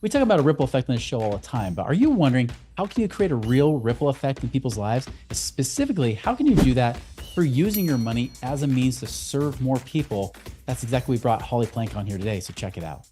We talk about a ripple effect on this show all the time, but are you wondering how can you create a real ripple effect in people's lives? And specifically, how can you do that for using your money as a means to serve more people? That's exactly what we brought Holly Plank on here today, so check it out.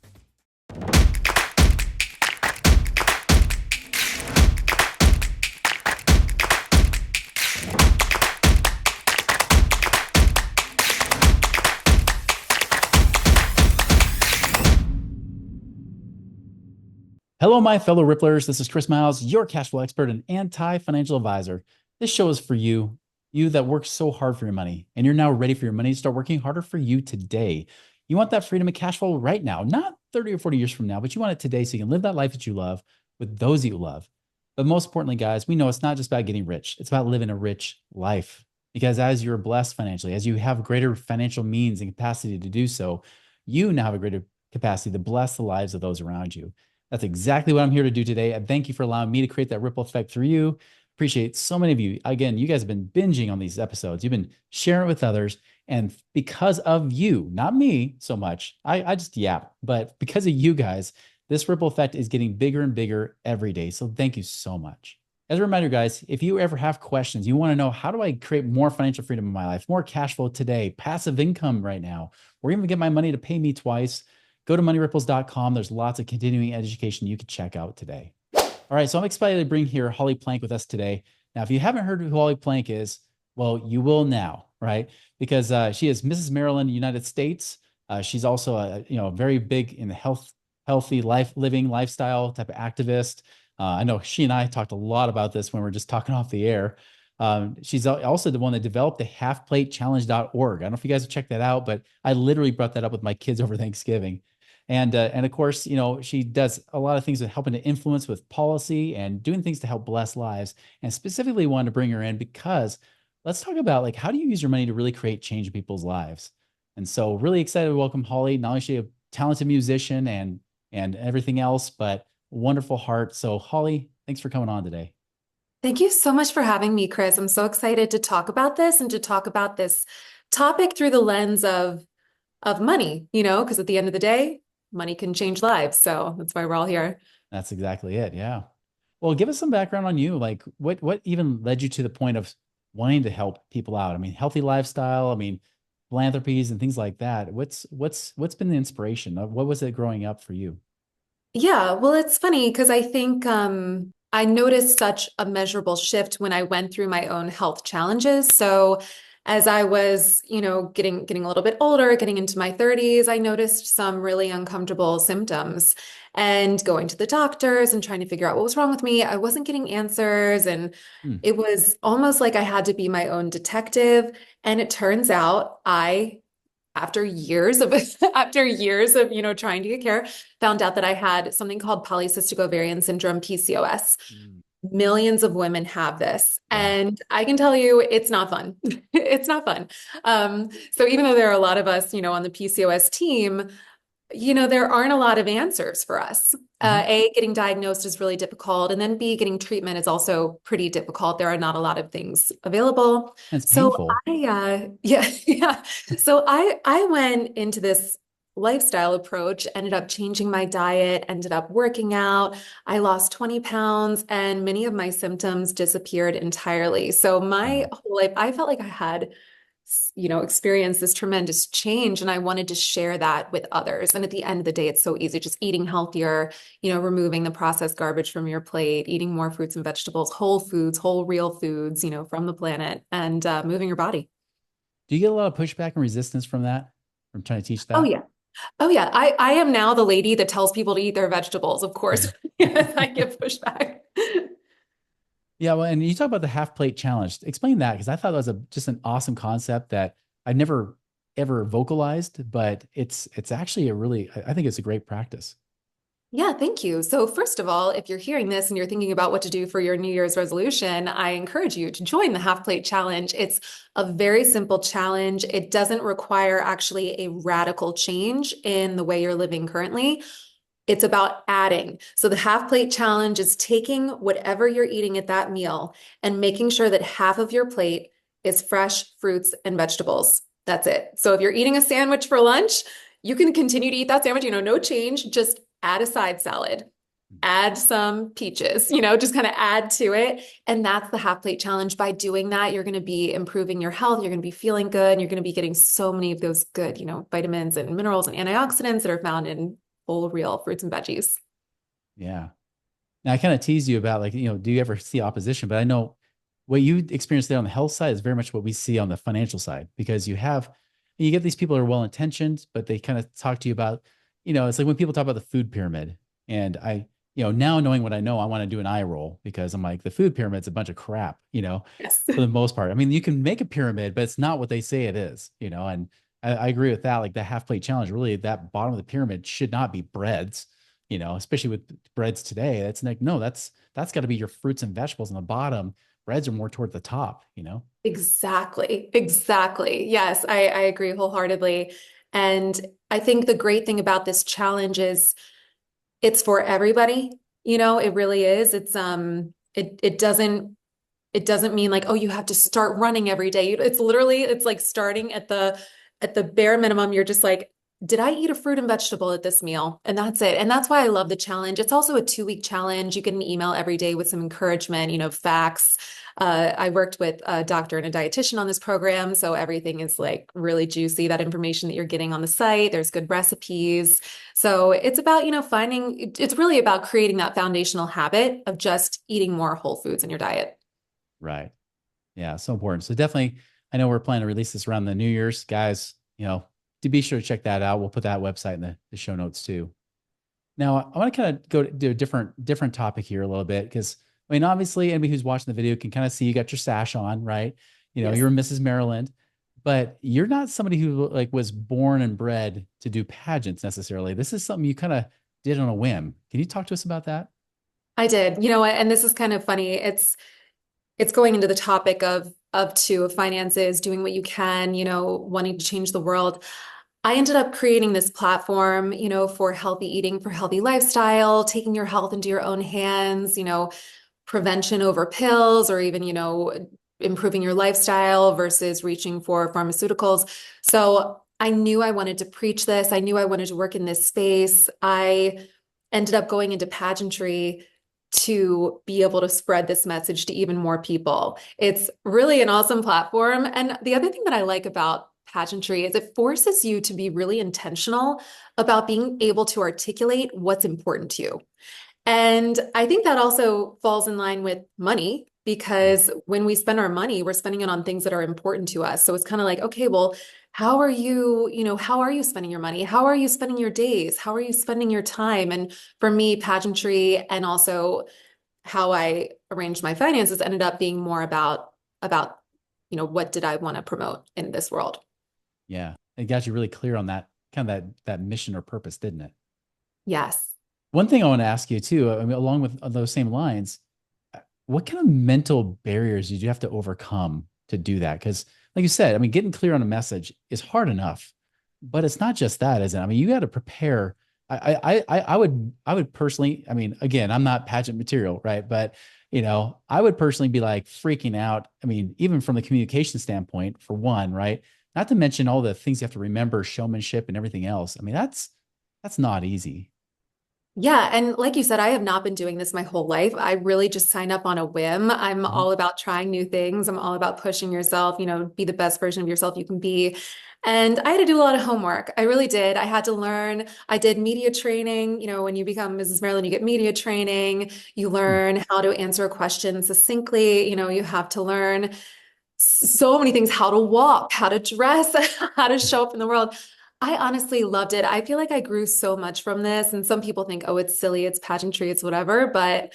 Hello, my fellow Ripplers. This is Chris Miles, your cash flow expert and anti-financial advisor. This show is for you, you that works so hard for your money, and you're now ready for your money to start working harder for you today. You want that freedom of cash flow right now, not 30 or 40 years from now, but you want it today so you can live that life that you love with those that you love. But most importantly, guys, we know it's not just about getting rich. It's about living a rich life. Because as you're blessed financially, as you have greater financial means and capacity to do so, you now have a greater capacity to bless the lives of those around you. That's exactly what I'm here to do today. And thank you for allowing me to create that ripple effect through you. Appreciate so many of you. Again, you guys have been binging on these episodes. You've been sharing it with others. And because of you, not me so much, I just yap, but because of you guys, this ripple effect is getting bigger and bigger every day. So thank you so much. As a reminder, guys, if you ever have questions, you want to know how do I create more financial freedom in my life, more cash flow today, passive income right now, or even get my money to pay me twice, go to moneyripples.com. There's lots of continuing education you can check out today. All right, so I'm excited to bring here Holly Plank with us today. Now, if you haven't heard who Holly Plank is, well, you will now, right? Because she is Mrs. Maryland, United States. She's also very big in the healthy living lifestyle type of activist. I know she and I talked a lot about this when we were just talking off the air. She's also the one that developed the halfplatechallenge.org. I don't know if you guys have checked that out, but I literally brought that up with my kids over Thanksgiving. And of course, she does a lot of things with helping to influence with policy and doing things to help bless lives. And specifically wanted to bring her in because let's talk about how do you use your money to really create change in people's lives? And so really excited to welcome Holly. Not only is she a talented musician and everything else, but wonderful heart. So Holly, thanks for coming on today. Thank you so much for having me, Chris. I'm so excited to talk about this and to talk about this topic through the lens of money, because at the end of the day, money can change lives. So that's why we're all here. That's exactly it. Yeah. Well, give us some background on you. Like what even led you to the point of wanting to help people out? I mean, healthy lifestyle, philanthropies and things like that. What's been the inspiration of what was it growing up for you? Yeah, well, it's funny because I think I noticed such a measurable shift when I went through my own health challenges. So as I was, getting a little bit older, getting into my 30s, I noticed some really uncomfortable symptoms and going to the doctors and trying to figure out what was wrong with me. I wasn't getting answers, and Hmm. it was almost like I had to be my own detective. And it turns out after years of trying to get care, found out that I had something called polycystic ovarian syndrome, PCOS. Mm. Millions of women have this, Yeah. and I can tell you it's not fun. It's not fun. So even though there are a lot of us, on the PCOS team, there aren't a lot of answers for us. Mhm. A, getting diagnosed is really difficult, and then B, getting treatment is also pretty difficult. There are not a lot of things available. It's So painful. yeah, yeah. So I went into this lifestyle approach, ended up changing my diet, ended up working out. I lost 20 pounds, and many of my symptoms disappeared entirely. So my Wow. whole life, I felt like I had experienced this tremendous change, and I wanted to share that with others. And at the end of the day, it's so easy, just eating healthier, removing the processed garbage from your plate, eating more fruits and vegetables, whole foods, whole real foods, from the planet, and moving your body. Do you get a lot of pushback and resistance from that? From trying to teach Oh that? yeah. Oh yeah. I am now the lady that tells people to eat their vegetables, of course. Yes, I get pushback. Yeah, well, and you talk about the half plate challenge. Explain that because I thought that was just an awesome concept that I've never ever vocalized, but it's actually I think it's a great practice. Yeah, thank you. So, first of all, if you're hearing this and you're thinking about what to do for your New Year's resolution, I encourage you to join the Half Plate Challenge. It's a very simple challenge. It doesn't require actually a radical change in the way you're living currently. It's about adding. So, the Half Plate Challenge is taking whatever you're eating at that meal and making sure that half of your plate is fresh fruits and vegetables. That's it. So, if you're eating a sandwich for lunch, you can continue to eat that sandwich, no change, just add a side salad. add some peaches, just kind of add to it. And that's the half plate challenge. By doing that, you're going to be improving your health. You're going to be feeling good. And you're going to be getting so many of those good, vitamins and minerals and antioxidants that are found in whole, real fruits and veggies. Yeah. Now I kind of teased you about like, do you ever see opposition? But I know what you experience there on the health side is very much what we see on the financial side because you get these people who are well intentioned, but they kind of talk to you about, it's like when people talk about the food pyramid and now knowing what I know, I want to do an eye roll because I'm like, the food pyramid's a bunch of crap, Yes. for the most part. I mean, you can make a pyramid, but it's not what they say it is, and I agree with that. Like the half plate challenge, really that bottom of the pyramid should not be breads, especially with breads today. That's like, no, that's got to be your fruits and vegetables on the bottom. Breads are more toward the top. Exactly. Exactly. Yes, I agree wholeheartedly. And I think the great thing about this challenge is it's for everybody. It really is. It doesn't mean like, oh, you have to start running every day. It's like starting at the bare minimum. You're just like, did I eat a fruit and vegetable at this meal? And that's it. And that's why I love the challenge. It's also a 2-week challenge. You get an email every day with some encouragement, facts. I worked with a doctor and a dietitian on this program, so everything is like really juicy. That information that you're getting on the site, there's good recipes. So it's about, it's really about creating that foundational habit of just eating more whole foods in your diet. Right. Yeah, so important. So definitely, I know we're planning to release this around the New Year's, guys. To be sure to check that out. We'll put that website in the show notes too. Now, I want to kind of go do a different topic here a little bit because I mean, obviously, anybody who's watching the video can kind of see you got your sash on, right? Yes. You're Mrs. Maryland, but you're not somebody who like was born and bred to do pageants necessarily. This is something you kind of did on a whim. Can you talk to us about that? I did. You know what? And this is kind of funny. It's going into the topic of finances, doing what you can, wanting to change the world. I ended up creating this platform, for healthy eating, for healthy lifestyle, taking your health into your own hands, prevention over pills, or even, improving your lifestyle versus reaching for pharmaceuticals. So I knew I wanted to preach this. I knew I wanted to work in this space. I ended up going into pageantry to be able to spread this message to even more people. It's really an awesome platform. And the other thing that I like about pageantry is it forces you to be really intentional about being able to articulate what's important to you. And I think that also falls in line with money because when we spend our money, we're spending it on things that are important to us. So it's kind of like, okay, well, how are you spending your money? How are you spending your days? How are you spending your time? And for me, pageantry and also how I arranged my finances ended up being more about, what did I want to promote in this world? Yeah, it got you really clear on that kind of that mission or purpose, didn't it? Yes. One thing I want to ask you too, I mean, along with those same lines, what kind of mental barriers did you have to overcome to do that? Because, like you said, I mean, getting clear on a message is hard enough, but it's not just that, is it? I mean, you got to prepare. I would personally, I mean, again, I'm not pageant material, right? But I would personally be like freaking out. I mean, even from the communication standpoint, for one, right? Not to mention all the things you have to remember, showmanship and everything else. I mean, that's not easy. Yeah, and like you said, I have not been doing this my whole life. I really just signed up on a whim. I'm Mhm. all about trying new things. I'm all about pushing yourself, be the best version of yourself you can be. And I had to do a lot of homework. I really did. I had to learn. I did media training. When you become Mrs. Maryland, you get media training. You Hmm. learn how to answer a question succinctly. You have to learn so many things, how to walk, how to dress, how to show up in the world. I honestly loved it. I feel like I grew so much from this. And some people think, oh, it's silly, it's pageantry, it's whatever. But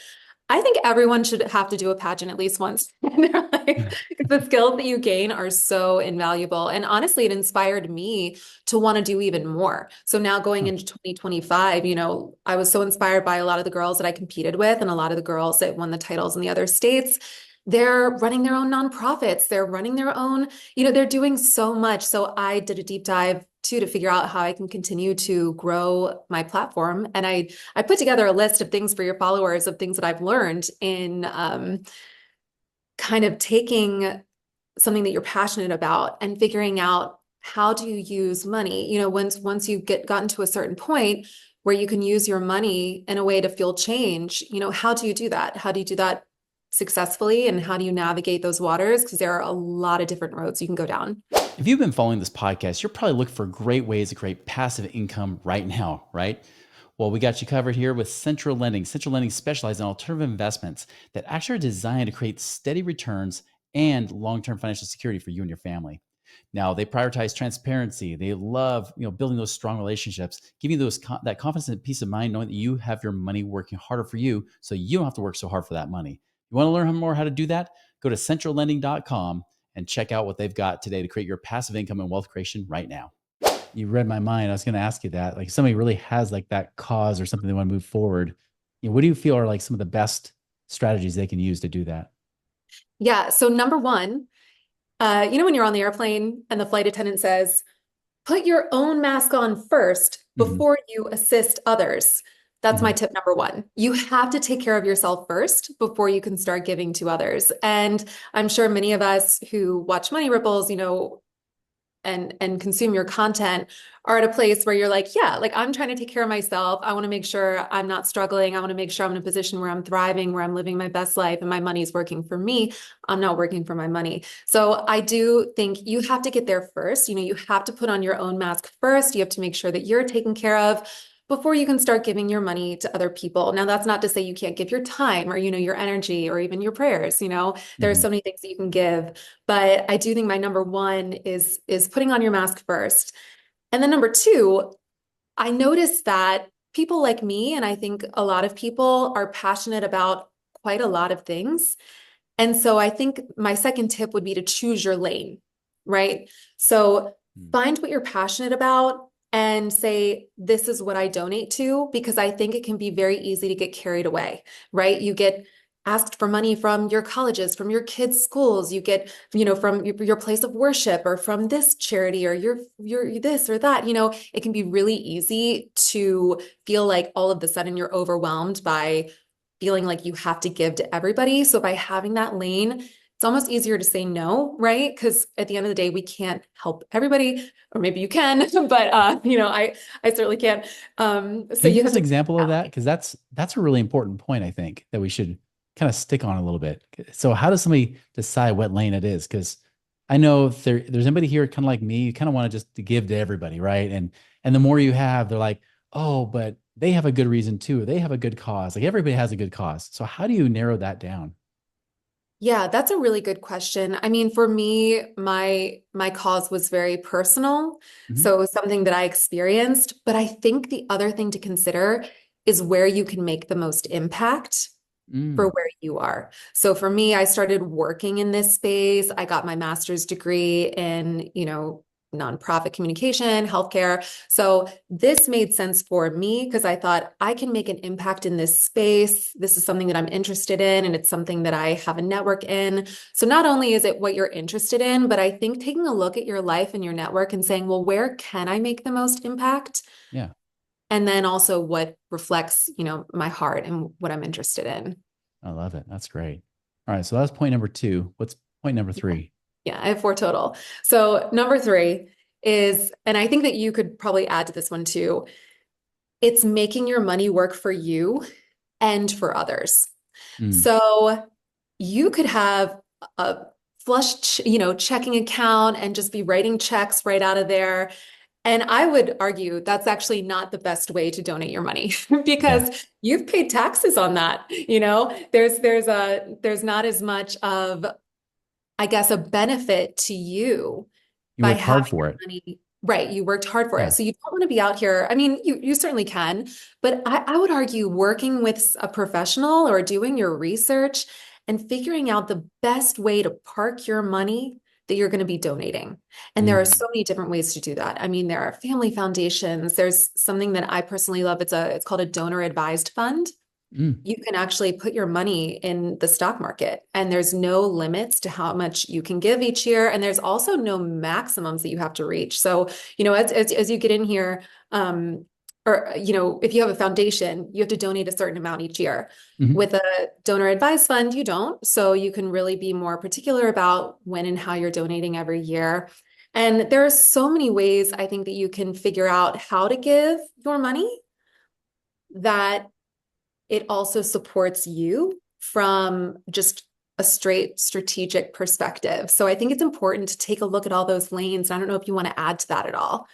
I think everyone should have to do a pageant at least once in their life. The skills that you gain are so invaluable. And honestly, it inspired me to want to do even more. So now going Huh. into 2025, I was so inspired by a lot of the girls that I competed with and a lot of the girls that won the titles in the other states. They're running their own nonprofits. They're running their own, they're doing so much. So I did a deep dive too to figure out how I can continue to grow my platform. And I put together a list of things for your followers of things that I've learned in kind of taking something that you're passionate about and figuring out how do you use money. Once you get gotten to a certain point where you can use your money in a way to fuel change, how do you do that? How do you do that successfully? And how do you navigate those waters? Because there are a lot of different roads you can go down. If you've been following this podcast, you're probably looking for great ways to create passive income right now, right? Well, we got you covered here with Central Lending. Central Lending specializes in alternative investments that actually are designed to create steady returns and long-term financial security for you and your family. Now, they prioritize transparency. They love, building those strong relationships, giving you that confidence and peace of mind, knowing that you have your money working harder for you, so you don't have to work so hard for that money. You want to learn more how to do that? Go to centrallending.com and check out what they've got today to create your passive income and wealth creation right now. You read my mind. I was going to ask you that. Like, somebody really has like that cause or something they want to move forward. What do you feel are like some of the best strategies they can use to do that? Yeah. So number one, when you're on the airplane and the flight attendant says, put your own mask on first Hmm. before you assist others. That's my Hmm. tip number one. You have to take care of yourself first before you can start giving to others. And I'm sure many of us who watch Money Ripples, and consume your content are at a place where you're like, yeah, like I'm trying to take care of myself. I want to make sure I'm not struggling. I want to make sure I'm in a position where I'm thriving, where I'm living my best life and my money's working for me. I'm not working for my money. So I do think you have to get there first. You have to put on your own mask first. You have to make sure that you're taken care of before you can start giving your money to other people. Now, that's not to say you can't give your time or, your energy or even your prayers. There are Hmm. so many things that you can give. But I do think my number one is putting on your mask first. And then number two, I noticed that people like me, and I think a lot of people are passionate about quite a lot of things. And so I think my second tip would be to choose your lane, right? So find what you're passionate about and say, this is what I donate to, because I think it can be very easy to get carried away, right? You get asked for money from your colleges, from your kids' schools, you get, from your place of worship or from this charity or your this or that, it can be really easy to feel like all of a sudden you're overwhelmed by feeling like you have to give to everybody. So by having that lane, it's almost easier to say no, right? Because at the end of the day, we can't help everybody, or maybe you can, but I certainly can't. So Can you you give have us an to example of that that? lane. Because that's a really important point, I think, that we should kind of stick on a little bit. So how does somebody decide what lane it is? Because I know if there's anybody here kind of like me, you kind of want to just to give to everybody, right? And the more you have, they're like, oh, but they have a good reason too. They have a good cause. Like everybody has a good cause. So how do you narrow that down? Yeah, that's a really good question. I mean, for me, my cause was very personal, Hmm. so it was something that I experienced. But I think the other thing to consider is where you can make the most impact for Mm. where you are. So for me, I started working in this space. I got my master's degree in, nonprofit communication, healthcare. So this made sense for me because I thought I can make an impact in this space. This is something that I'm interested in, and it's something that I have a network in. So not only is it what you're interested in, but I think taking a look at your life and your network and saying, well, where can I make the most impact? Yeah, And then also what reflects, my heart and what I'm interested in. I love it. That's great. All right, so that's point number two. What's point number three? Yeah, I have four total. So number three is, and I think that you could probably add to this one too, it's making your money work for you and for others. Mm. So you could have a flush, checking account and just be writing checks right out of there. And I would argue that's actually not the best way to donate your money Yeah, because you've paid taxes on that. There's not as much of, I guess, a benefit to you you by worked hard having for your it. money. Right, you worked hard for it. Yeah. So you don't want to be out here. I mean, you certainly can, but I would argue working with a professional or doing your research and figuring out the best way to park your money that you're going to be donating. And there are Mm. so many different ways to do that. I mean, there are family foundations. There's something that I personally love. It's called a donor advised fund. Mm. You can actually put your money in the stock market, and there's no limits to how much you can give each year. And there's also no maximums that you have to reach. So, as you get in here, or, if you have a foundation, you have to donate a certain amount each year. Mhm. With a donor advised fund, you don't. So you can really be more particular about when and how you're donating every year. And there are so many ways I think that you can figure out how to give your money. that it also supports you from just a straight strategic perspective. So I think it's important to take a look at all those lanes. I don't know if you want to add to that at all.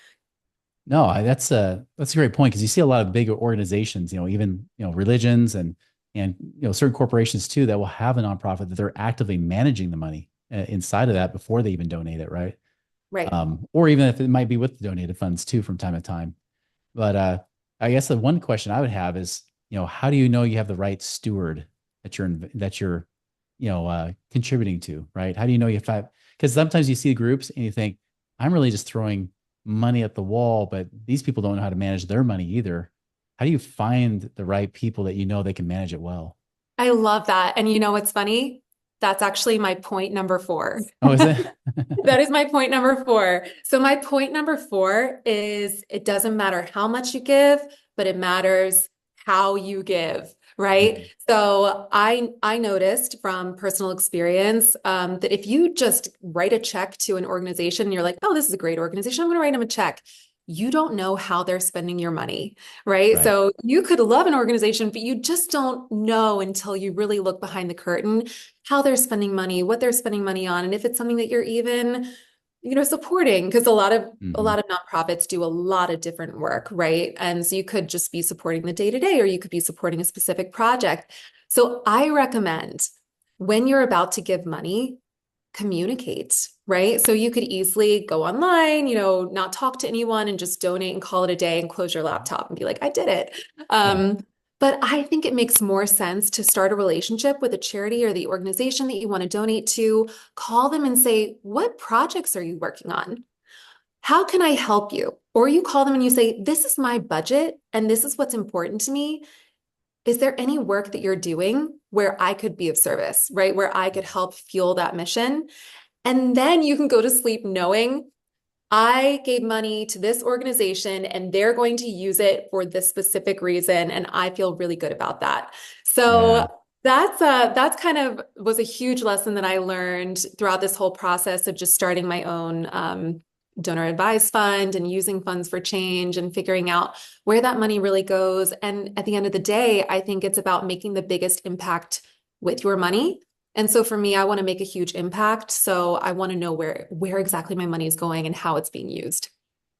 No, that's a great point because you see a lot of big organizations, even religions and certain corporations too that will have a nonprofit that they're actively managing the money inside of that before they even donate it, right? Right. Or even if it might be with the donated funds too from time to time. But I guess the one question I would have is, how do you know you have the right steward that you're contributing to, right? How do you know you have, because sometimes you see groups and you think, I'm really just throwing money at the wall, but these people don't know how to manage their money either. How do you find the right people that they can manage it well? I love that. And you know what's funny? That's actually my point number four. Oh, is it? That is my point number four. So my point number four is it doesn't matter how much you give, but it matters how you give, right? Mhm. So I noticed from personal experience that if you just write a check to an organization and you're like, oh, this is a great organization, I'm going to write them a check. You don't know how they're spending your money, right? Right. So you could love an organization, but you just don't know until you really look behind the curtain how they're spending money, what they're spending money on, and if it's something that you're even, supporting, because a Hmm. lot of nonprofits do a lot of different work, right? And so you could just be supporting the day to day, or you could be supporting a specific project. So I recommend when you're about to give money, communicate, right? So you could easily go online, not talk to anyone and just donate and call it a day and close your laptop and be like, I did it. Yeah. But I think it makes more sense to start a relationship with a charity or the organization that you want to donate to. Call them and say, what projects are you working on? How can I help you? Or you call them and you say, this is my budget and this is what's important to me. Is there any work that you're doing where I could be of service, right? Where I could help fuel that mission? And then you can go to sleep knowing I gave money to this organization and they're going to use it for this specific reason. And I feel really good about that. Yeah. So that's kind of was a huge lesson that I learned throughout this whole process of just starting my own donor advised fund and using funds for change and figuring out where that money really goes. And at the end of the day, I think it's about making the biggest impact with your money. And so for me, I want to make a huge impact. So I want to know where exactly my money is going and how it's being used.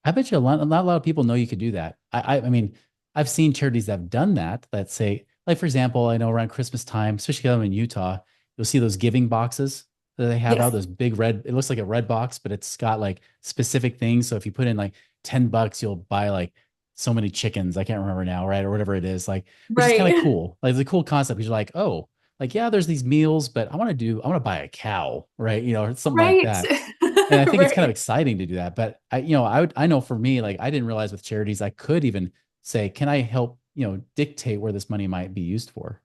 I bet you not a lot of people know you could do that. I mean, I've seen charities that have done that. Let's say, like for example, I know around Christmas time, especially because I'm in Utah, you'll see those giving boxes that they have out. Yes. Those big red. It looks like a red box, but it's got like specific things. So if you put in like $10, you'll buy like so many chickens. I can't remember now, right, or whatever it is. Like, which is kind of Right. cool. Like it's a cool concept because you're like, oh, like yeah, there's these meals, but I want to buy a cow, right? Or something like Right. that. And I think it's kind of Right. exciting to do that. But I know for me, like I didn't realize with charities, I could even say, can I help, dictate where this money might be used for?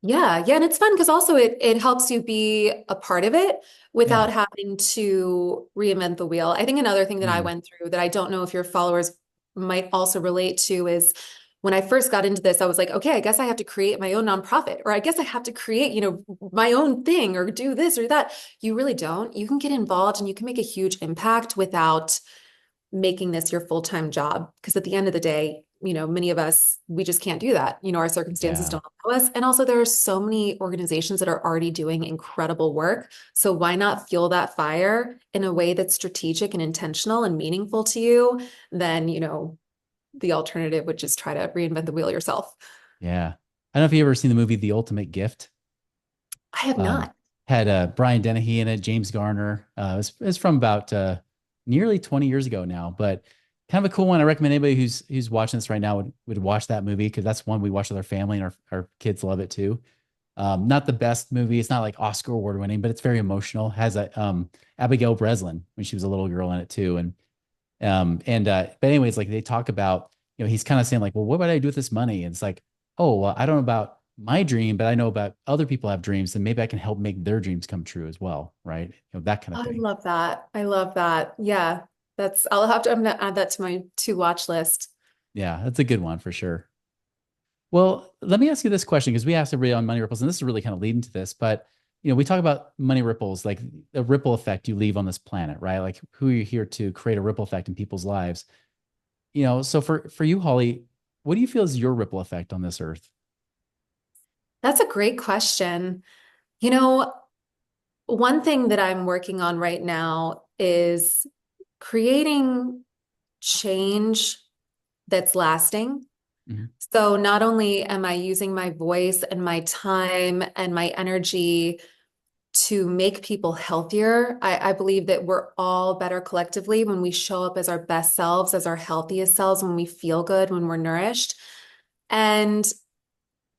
Yeah, yeah, and it's fun because also it helps you be a part of it Yeah. without having to reinvent the wheel. I think another thing that I Mm, went through that I don't know if your followers might also relate to is when I first got into this, I was like, okay, I guess I have to create my own nonprofit, or I guess I have to create, my own thing or do this or that. You really don't. You can get involved and you can make a huge impact without making this your full-time job. Because at the end of the day, many of us, we just can't do that. Our circumstances yeah. don't allow us. And also, there are so many organizations that are already doing incredible work. So why not fuel that fire in a way that's strategic and intentional and meaningful to you? Then, the alternative would just try to reinvent the wheel yourself. Yeah. I don't know if you ever seen the movie The Ultimate Gift. I have Um, not. had Brian Dennehy in it, James Garner. It's from about nearly 20 years ago now, but kind of a cool one. I recommend anybody who's watching this right now would watch that movie because that's one we watch with our family and our kids love it too. Not the best movie. It's not like Oscar award winning, but it's very emotional. Has a Abigail Breslin when she was a little girl in it too. But anyways, like they talk about, he's kind of saying like, well, what would I do with this money? And it's like, oh, well, I don't know about my dream, but I know about other people have dreams, and maybe I can help make their dreams come true as well, right? That kind of I thing. love that. I love that. Yeah, I'm gonna add that to my to watch list. Yeah, that's a good one for sure. Well, let me ask you this question because we asked everybody on money ripples, and this is really kind of leading to this, but we talk about money ripples, like the ripple effect you leave on this planet, right? Like who are you here to create a ripple effect in people's lives? So for you, Holly, what do you feel is your ripple effect on this earth? That's a great question. You know, one thing that I'm working on right now is creating change that's lasting. Mhm. So not only am I using my voice and my time and my energy to make people healthier, I believe that we're all better collectively when we show up as our best selves, as our healthiest selves, when we feel good, when we're nourished. And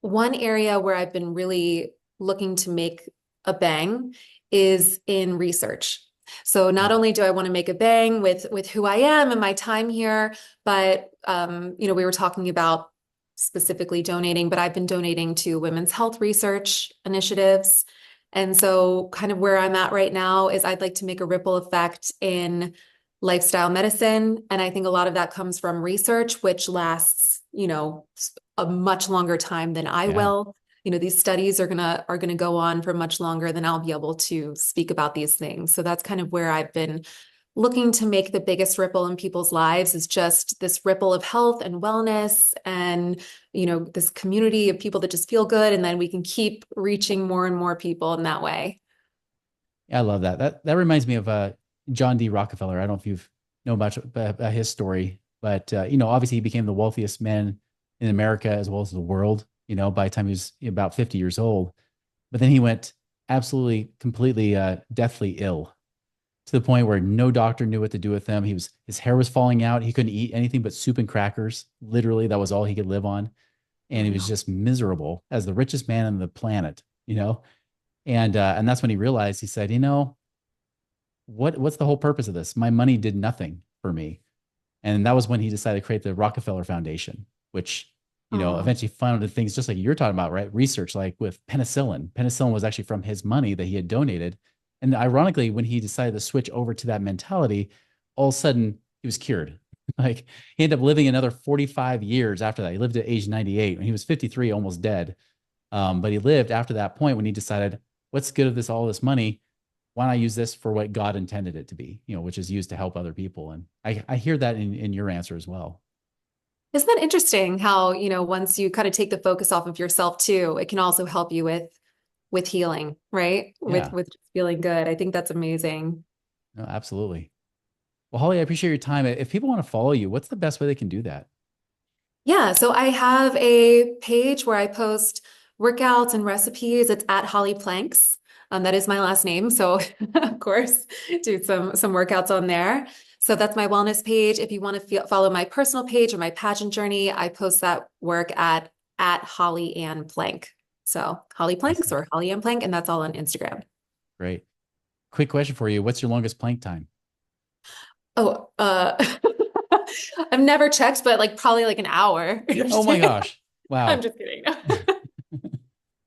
one area where I've been really looking to make a bang is in research. So not Mm. only do I want to make a bang with who I am and my time here, but we were talking about specifically donating, but I've been donating to women's health research initiatives. And so kind of where I'm at right now is I'd like to make a ripple effect in lifestyle medicine. And I think a lot of that comes from research, which lasts, a much longer time than I Yeah. will. These studies are gonna go on for much longer than I'll be able to speak about these things. So that's kind of where I've been looking to make the biggest ripple in people's lives is just this ripple of health and wellness and this community of people that just feel good, and then we can keep reaching more and more people in that way. Yeah, I love that. That reminds me of John D. Rockefeller. I don't know if you've know much about his story, but obviously he became the wealthiest man in America as well as the world. By the time he was about 50 years old, but then he went absolutely, completely, deathly ill to the point where no doctor knew what to do with him. His hair was falling out. He couldn't eat anything but soup and crackers. Literally, that was all he could live on, and Oh he was no. just miserable as the richest man on the planet. And that's when he realized. He said, what's the whole purpose of this? My money did nothing for me. And that was when he decided to create the Rockefeller Foundation, which, Oh, eventually funded things just like you're talking about, right? Research like with penicillin. Penicillin was actually from his money that he had donated. And ironically, when he decided to switch over to that mentality, all of a sudden he was cured. Like he ended up living another 45 years after that. He lived at age 98 when he was 53, almost dead. But he lived after that point when he decided, what's good of all this money? Why not use this for what God intended it to be, which is used to help other people? And I hear that in your answer as well. isn't that interesting how, once you kind of take the focus off of yourself too, it can also help you with healing, right? With Yeah, with just feeling good. I think that's amazing. no, absolutely. Well, Holly, I appreciate your time. If people want to follow you, what's the best way they can do that? Yeah, so I have a page where I post workouts and recipes. It's at Holly Planks. That is my last name, so of course, do some workouts on there. So that's my wellness page. If you want to follow my personal page or my pageant journey, I post that work at Holly Ann Plank. So Holly Planks Awesome. or Holly Ann Plank, and that's all on Instagram. Great. Quick question for you. What's your longest plank time? Oh, I've never checked, but like probably like an hour. I'm Oh just my kidding. gosh. I'm Wow. just kidding.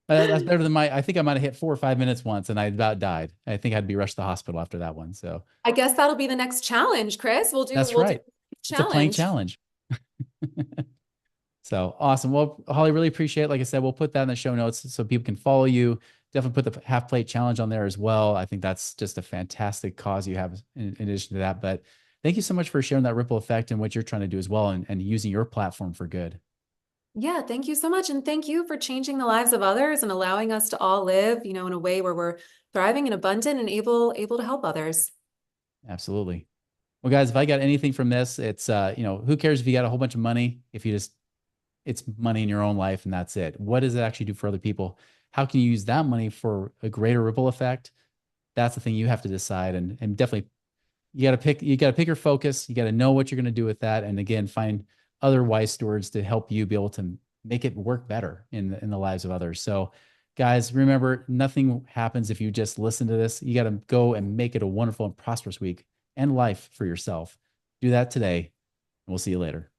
That's better than I think I might have hit 4 or 5 minutes once and I about died. I think I'd be rushed to the hospital after that one. So I guess that'll be the next challenge, Chris. We'll do that's we'll do right. It's a plank challenge. challenge. So awesome. Well, Holly, really appreciate it. Like I said, we'll put that in the show notes so people can follow you. Definitely put the half plate challenge on there as well. I think that's just a fantastic cause you have in addition to that. But thank you so much for sharing that ripple effect and what you're trying to do as well and using your platform for good. Yeah, thank you so much. And thank you for changing the lives of others and allowing us to all live, in a way where we're thriving and abundant and able to help others. Absolutely. Well, guys, if I got anything from this, it's who cares if you got a whole bunch of money, if you just it's money in your own life and that's it. What does it actually do for other people? How can you use that money for a greater ripple effect? That's the thing you have to decide and definitely you got to pick your focus. You got to know what you're going to do with that and again find other wise stewards to help you be able to make it work better in the lives of others. So guys, remember nothing happens if you just listen to this. You got to go and make it a wonderful and prosperous week and life for yourself. Do that today and we'll see you later.